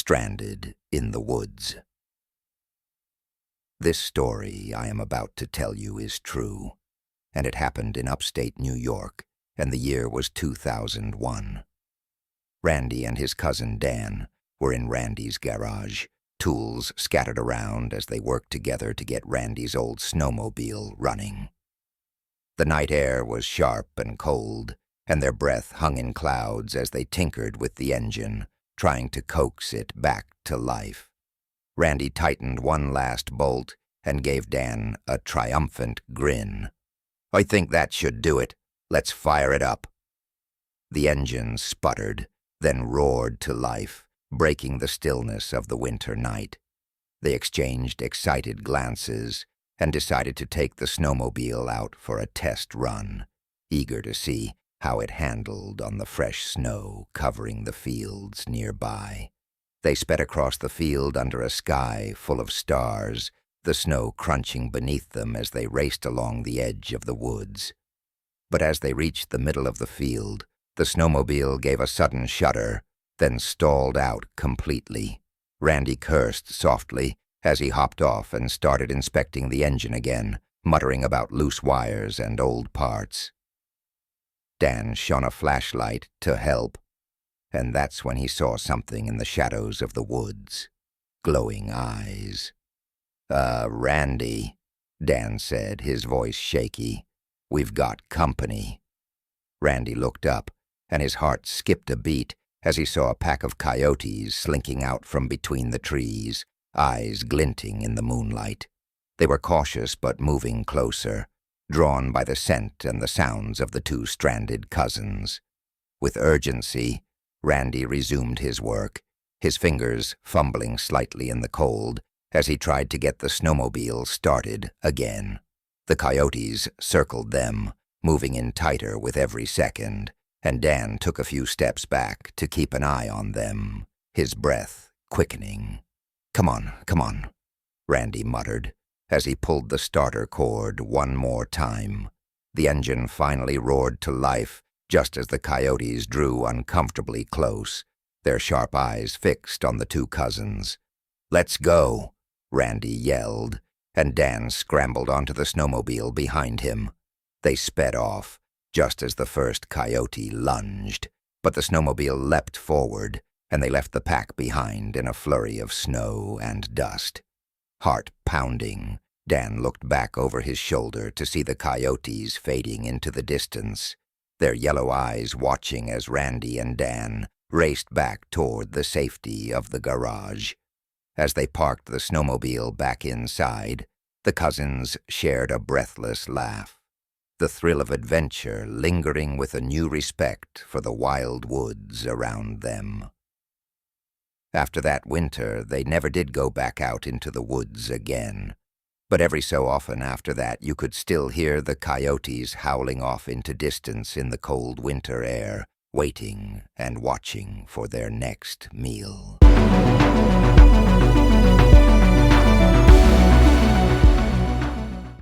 stranded in the woods. This story I am about to tell you is true, and it happened in upstate New York, and the year was 2001. Randy and his cousin Dan were in Randy's garage, tools scattered around as they worked together to get Randy's old snowmobile running. The night air was sharp and cold, and their breath hung in clouds as they tinkered with the engine, trying to coax it back to life. Randy tightened one last bolt and gave Dan a triumphant grin. "I think that should do it. Let's fire it up." The engine sputtered, then roared to life, breaking the stillness of the winter night. They exchanged excited glances and decided to take the snowmobile out for a test run, eager to see how it handled on the fresh snow covering the fields nearby. They sped across the field under a sky full of stars, the snow crunching beneath them as they raced along the edge of the woods. But as they reached the middle of the field, the snowmobile gave a sudden shudder, then stalled out completely. Randy cursed softly as he hopped off and started inspecting the engine again, muttering about loose wires and old parts. Dan shone a flashlight to help, and that's when he saw something in the shadows of the woods. Glowing eyes. Randy," Dan said, his voice shaky. "We've got company." Randy looked up, and his heart skipped a beat as he saw a pack of coyotes slinking out from between the trees, eyes glinting in the moonlight. They were cautious but moving closer, drawn by the scent and the sounds of the two stranded cousins. With urgency, Randy resumed his work, his fingers fumbling slightly in the cold as he tried to get the snowmobile started again. The coyotes circled them, moving in tighter with every second, and Dan took a few steps back to keep an eye on them, his breath quickening. Come on," Randy muttered, as he pulled the starter cord one more time. The engine finally roared to life just as the coyotes drew uncomfortably close, their sharp eyes fixed on the two cousins. "Let's go," Randy yelled, and Dan scrambled onto the snowmobile behind him. They sped off, just as the first coyote lunged, but the snowmobile leapt forward, and they left the pack behind in a flurry of snow and dust. Heart pounding, Dan looked back over his shoulder to see the coyotes fading into the distance, their yellow eyes watching as Randy and Dan raced back toward the safety of the garage. As they parked the snowmobile back inside, the cousins shared a breathless laugh, the thrill of adventure lingering with a new respect for the wild woods around them. After that winter, they never did go back out into the woods again. But every so often after that, you could still hear the coyotes howling off into distance in the cold winter air, waiting and watching for their next meal.